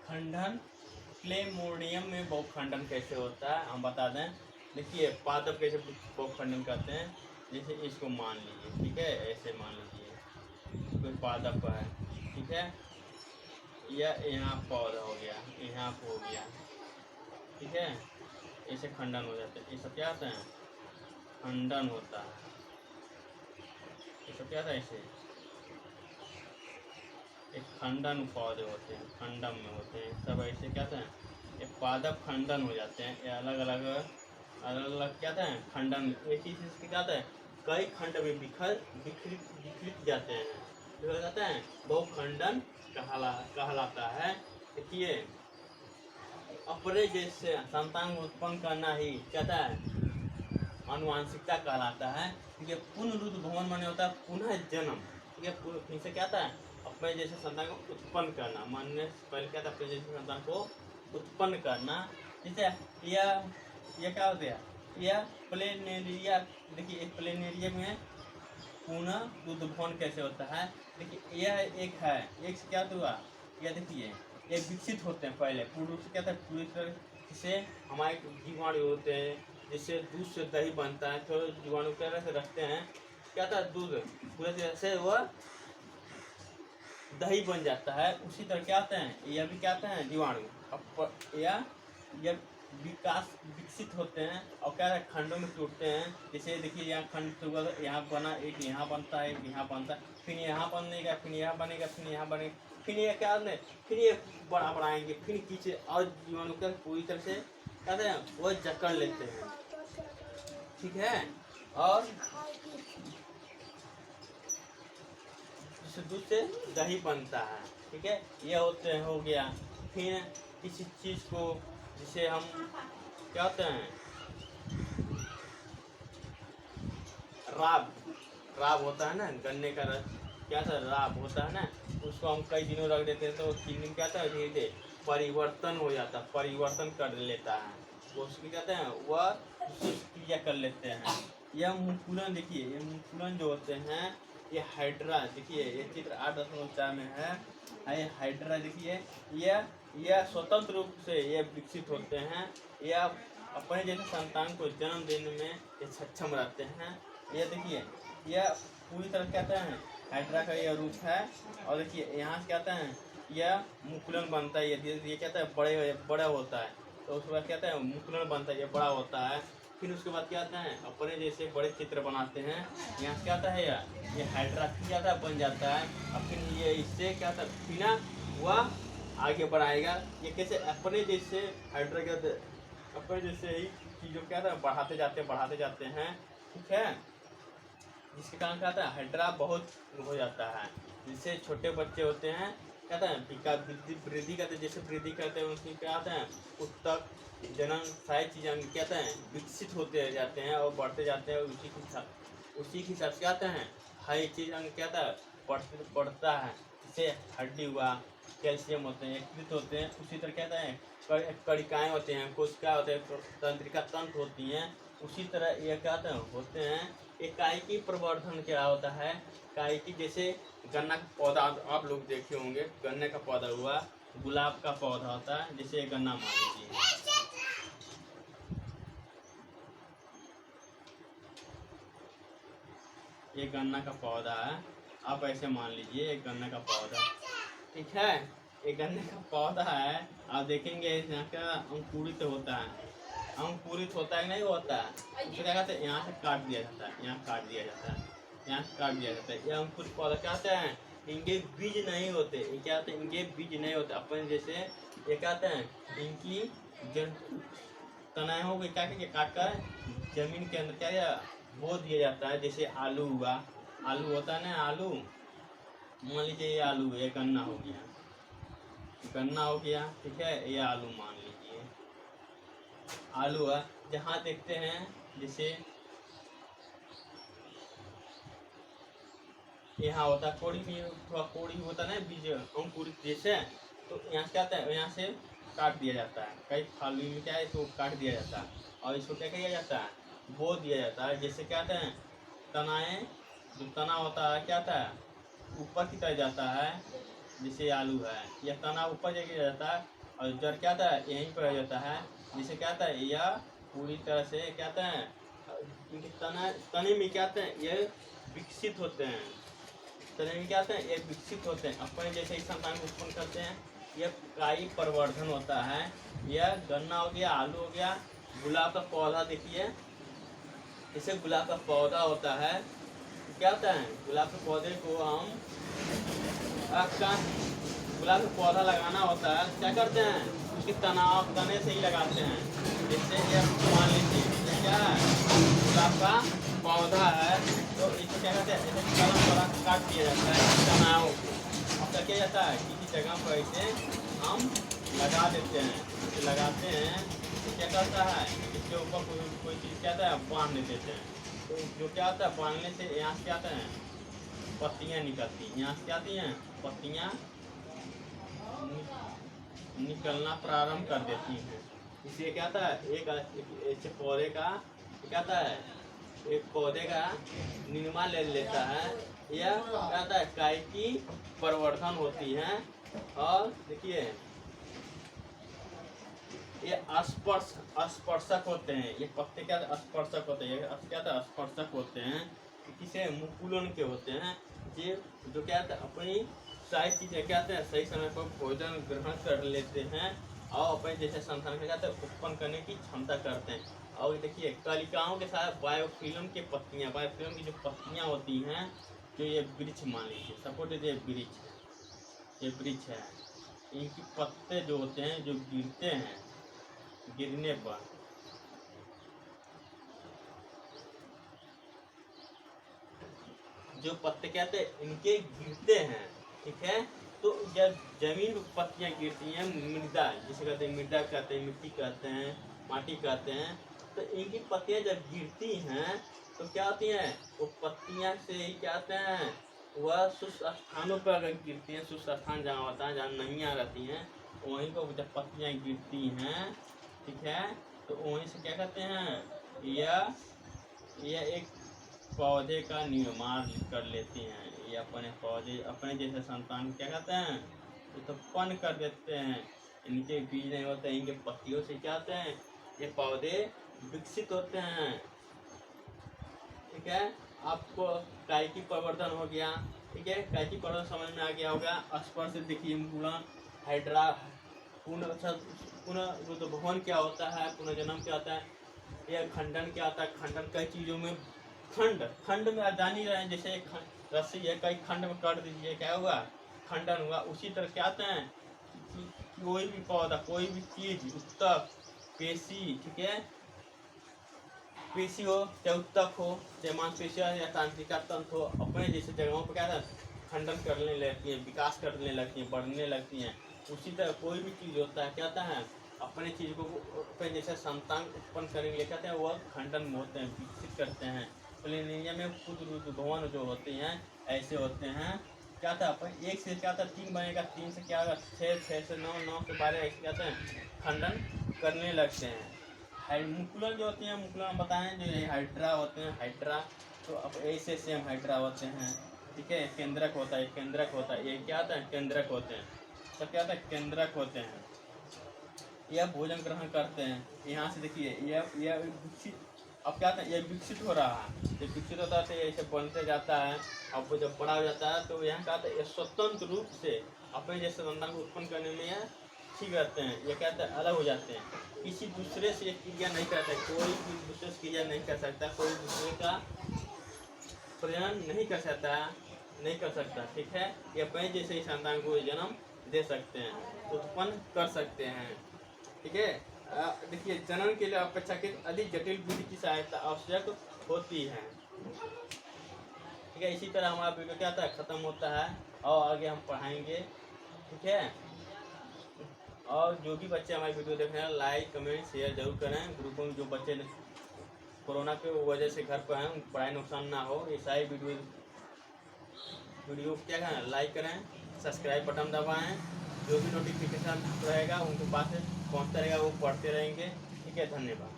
खंडन प्लेमोडियम में बहुखंडन कैसे होता है हम बता दें। देखिए पादप कैसे बहुखंडन करते हैं। जैसे इसको मान लीजिए, ठीक है, ऐसे मान लीजिए कोई पादप है, ठीक है, या यहाँ पौधा हो गया, यहाँ हो गया, ठीक है, ऐसे खंडन हो जाते हैं। ये सब क्या होता है? खंडन होता है। ये सब क्या था? ऐसे एक खंडन पौधे होते हैं, खंडन में होते हैं सब ऐसे क्या था? एक पादप खंडन हो जाते हैं। ये अलग अलग क्या था? खंडन। एक ही चीज़ क्या था? कई खंड में विखरित जाते हैं, जो कहते हैं बहुखंडन कहलाता है। देखिए अपने जैसे संतान उत्पन्न करना ही क्या था? आनुवांशिकता कहलाता है। ठीक है, पुनरुद्ध भवन माने होता है पुनः जन्म। ठीक है, फिर से क्या था? अपने जैसे संतान को उत्पन्न करना। मानने से पहले क्या था? अपने जैसे संतान को उत्पन्न करना। ठीक है, यह क्या होता है? यह प्लेनेरिया। देखिए एक प्लेनेरिया में पुनः उद्भवन कैसे होता है? देखिए यह एक है, एक से क्या हुआ? यह देखिए ये विकसित होते हैं पहले पूर्ण रूप से। क्या था? पूरी तरह से हमारे जीवाणु होते हैं, जिससे दूध से दही बनता है। तो जीवाणु तरह से रखते हैं, क्या था? दूध पूरे तरह से वह दही बन जाता है। उसी तरह क्या आते हैं? यह भी क्या आते हैं? जीवाणु यह विकसित होते हैं और क्या है? खंडों में टूटते हैं। जैसे देखिए यहाँ खंड टूटा, यहाँ बना, एक यहाँ बनता है, एक यहाँ बनता है, फिर यहाँ बनेगा, फिर यहाँ बनेगा, फिर यहाँ बनेगा, फिर ये क्या है? फिर ये बड़ा बढ़ाएंगे, फिर पीछे और जीवाणु का पूरी तरह से क्या है? वह जकड़ लेते हैं। ठीक है, और दूध से दही बनता है। ठीक है, यह होते हैं, हो गया। फिर किसी चीज को जिसे हम क्या होते हैं? राब होता है ना, गन्ने का रस, क्या था? राब होता है ना, उसको हम कई दिनों रख देते हैं तो 3 दिन क्या था? धीरे धीरे परिवर्तन हो जाता है, परिवर्तन कर लेता है। वो उसकी कहते हैं वह क्रिया कर लेते हैं। यह मुकुलन। देखिए ये मुकुलन जो होते हैं, ये हाइड्रा। देखिए ये चित्र 8.4 में है। ये हाइड्रा देखिए, यह स्वतंत्र रूप से ये विकसित होते हैं। यह अपने जैसे संतान को जन्म देने में ये सक्षम रहते हैं। ये देखिए यह पूरी तरह कहते हैं हाइड्रा का यह रूप है। और देखिए यहाँ से कहते हैं यह मुकुलन बनता है। ये कहता है बड़ा होता है, तो उसके बाद कहते हैं मुकुलन बनता है, ये बड़ा होता है। फिर उसके बाद क्या आता है? अपने जैसे बड़े चित्र बनाते हैं। यहाँ से क्या आता है? ये हाइड्रा फिर जाता है, बन जाता है। और फिर ये इससे क्या आता है? फिर वह आगे बढ़ाएगा। ये कैसे? अपने जैसे हाइड्रा कहते हैं, अपने जैसे ही चीज़ों क्या था? बढ़ाते जाते हैं। ठीक है, जिसके कारण क्या था? हाइड्रा बहुत हो जाता है। जिससे छोटे बच्चे होते हैं, कहते हैं विकास वृद्धि करते हैं। जैसे वृद्धि करते हैं उसकी क्या आते हैं? उत्तक जनन सारी चीज़ें कहते हैं विकसित होते जाते हैं और बढ़ते जाते हैं। उसी के हिसाब से क्या आते हैं? हर एक चीज़ अंग क्या था? बढ़ता है। जैसे हड्डी हुआ, कैल्शियम होते हैं, यकृत होते हैं। उसी तरह कहते हैं कणिकाएँ होते हैं, कोशिका होते हैं, तंत्रिका तंत्र होती हैं। उसी तरह ये क्या होते हैं? इकाई प्रवर्धन क्या होता है? इकाई जैसे गन्ना का पौधा आप लोग देखे होंगे। गन्ने का पौधा हुआ, गुलाब का पौधा होता है, जैसे गन्ना मान लीजिए, ये गन्ना का पौधा है। आप ऐसे मान लीजिए एक गन्ने का पौधा, ठीक है, ये गन्ने का पौधा है। आप देखेंगे यहाँ का अंकुरित होता है। अंकुरित होता है नहीं होता है, उसको क्या कहते हैं? यहाँ से काट दिया जाता है, यहाँ काट दिया जाता है, यहाँ काट दिया जाता है। ये अंकुरित पौधा क्या होते हैं? इनके बीज नहीं होते। ये क्या होते हैं? इनके बीज नहीं होते। अपन जैसे ये क्या होते हैं? इनकी तनाओं को क्या काट कर जमीन के अंदर क्या बो दिया जाता है। जैसे आलू हुआ, आलू होता है ना, आलू मान लीजिए ये आलू है, ये गन्ना हो गया, गन्ना हो गया, ठीक है, ये आलू मान लीजिए, आलू है। जहाँ देखते हैं जैसे यहाँ होता है कोड़ी भी, थोड़ा कोड़ी होता है ना बीज अंकुरित जैसे, तो यहाँ से क्या आता है? यहाँ से काट दिया जाता है। कई फालू में क्या है तो काट दिया जाता है और इसको क्या किया जाता है? बो दिया जाता है। जैसे क्या आता है? तनाएँ, जो तना होता है क्या आता है? ऊपर की तरफ जाता है। जैसे आलू है, यह तना ऊपर जाके जाता है, और जड़ क्या था यहीं पर रह जाता है, जिसे क्या था यह पूरी तरह से क्या था इनके तने में क्या था ये विकसित होते हैं, तने में क्या होते हैं ये विकसित होते हैं, अपने जैसे ही संतान को उत्पन्न करते हैं। यह काई प्रवर्धन होता है। यह गन्ना हो गया, आलू हो गया, गुलाब का पौधा देखिए, इसे गुलाब का पौधा होता है। क्या होता है गुलाब के पौधे को हम गुलाब का पौधा लगाना होता है, क्या करते हैं उसके तने से ही लगाते हैं, जिससे यह मान लीजिए क्या है गुलाब का पौधा है, तो इसे क्या कहते हैं इसे कलम द्वारा काट दिया जाता है तनाव को। अब क्या किया जाता है किसी जगह पर इसे हम लगा देते हैं, इसे लगाते हैं तो क्या करता है इसके ऊपर कोई चीज़ क्या होता है बांध देते हैं, तो जो क्या होता है बांधने से यहाँ से क्या आता है पत्तियाँ निकलती हैं, यहाँ से क्या आती हैं पत्तियाँ निकलना प्रारंभ कर देती हैं। इसलिए क्या था एक ऐसे पौधे का क्या था एक पौधे का निर्माण ले लेता है, यह क्या था काय की परिवर्धन होती है। और देखिए ये स्पर्शक होते हैं, ये पत्ते क्या स्पर्शक होते हैं, ये क्या था स्पर्शक होते हैं, किसे मुकुलन के होते हैं, ये जो क्या था अपनी सारी चीजें क्या हैं सही समय पर भोजन ग्रहण कर लेते हैं और अपने जैसे संतान क्या कहते हैं उत्पन्न करने की क्षमता करते हैं। और देखिए कलिकाओं के साथ बायोफिल्म की पत्तियां, बायोफिल्म की जो पत्तियां होती हैं, जो ये वृक्ष मान लीजिए सपोज ये वृक्ष है, ये वृक्ष है, इनकी पत्ते जो होते हैं जो गिरते हैं, गिरने पर जो पत्ते कहते हैं इनके गिरते हैं, ठीक है, तो जब जमीन पर पत्तियां गिरती हैं मृदा जिसे कहते हैं, मृदा कहते हैं, मिट्टी कहते हैं, माटी कहते हैं, तो इनकी पत्तियां जब गिरती हैं तो क्या होती हैं वो पत्तियां से ही क्या होते हैं वह शुष्क स्थानों पर अगर गिरती हैं, शुष्क स्थान जहाँ होता है जहाँ नैयाँ रहती हैं वहीं पर जब पत्तियां गिरती हैं, ठीक है, तो वहीं से क्या कहते हैं यह एक पौधे का निर्माण कर लेती हैं, ये अपने पौधे अपने जैसे संतान क्या कहते हैं उत्पन्न कर देते हैं। इनके बीज नहीं होते, इनके पत्तियों से क्या होते हैं ये पौधे विकसित होते हैं, ठीक है। आपको काय की प्रवर्धन हो गया, ठीक है, काय की प्रवर्धन समझ में आ गया होगा। स्पर्श से देखिए गुणा हाइड्रा पुनः भवन क्या होता है, पुनर्जन्म क्या होता है, यह खंडन क्या होता है, खंडन कई चीज़ों में खंड में जान ही रहे हैं, जैसे एक रस्सी है कई खंड में कर दीजिए क्या हुआ खंडन हुआ, उसी तरह क्या आते हैं कोई भी पौधा कोई भी चीज उत्तक पेशी, ठीक है, पेशी हो चाहे उत्तक हो चाहे मांसपेशी या तांत्रिका तंत्र हो, अपने जैसे जगहों पर क्या था खंडन करने लगती है, विकास करने लगती हैं, बढ़ने लगती हैं। उसी तरह कोई भी चीज़ होता है क्या होता है अपने चीज़ को अपने जैसे संतान उत्पन्न करने के लिए कहते हैं वह खंडन होते हैं, विकसित करते हैं। प्लेनिया में खुद भवन जो होते हैं ऐसे होते हैं, क्या था अपन एक से क्या था 3 बनेगा, 3 से क्या होगा 6, 6 से 9, 9 से 12 ऐसे क्या होते हैं खंडन करने लगते हैं। मुकुलन जो होते हैं मुकुलन बताएं जो ये हाइड्रा होते हैं, हाइड्रा तो अब ऐसे सेम हाइड्रा होते हैं, ठीक है, केंद्रक होता है, केंद्रक होता है, ये क्या होता है केंद्रक होते हैं, सब क्या होता है केंद्रक होते हैं। यह भोजन ग्रहण करते हैं, यहाँ से देखिए यह विकसित अब क्या है ये विकसित हो रहा है, ये विकसित होता है तो ऐसे बनते जाता है, अब जब बड़ा हो जाता है तो यहाँ क्या है ये स्वतंत्र रूप से अपने जैसे संतान को उत्पन्न करने में यह ठीक रहते हैं, ये क्या है अलग हो जाते हैं, किसी दूसरे से क्रिया नहीं करते, कोई भी दूसरे से क्रिया नहीं कर सकता, कोई दूसरे का प्रजनन नहीं कर सकता, नहीं कर सकता, ठीक है, ये अपने जैसे ही संतान को जन्म दे सकते हैं, उत्पन्न कर सकते हैं, ठीक है। देखिए जनन के लिए अपेक्षाकृत अधिक जटिल विधि की सहायता आवश्यक होती है, ठीक है। इसी तरह हमारा वीडियो क्या था खत्म होता है और आगे हम पढ़ाएंगे, ठीक है। और जो भी बच्चे हमारे वीडियो देख रहे हैं लाइक कमेंट शेयर जरूर करें, ग्रुपों में जो बच्चे कोरोना के वजह से घर पर हैं उनको पढ़ाई नुकसान ना हो, ये सारी वीडियो क्या करें लाइक करें, सब्सक्राइब बटन दबाएं, जो भी नोटिफिकेशन रहेगा उनके पास पहुँचता रहेगा, वो पढ़ते रहेंगे, ठीक है, धन्यवाद।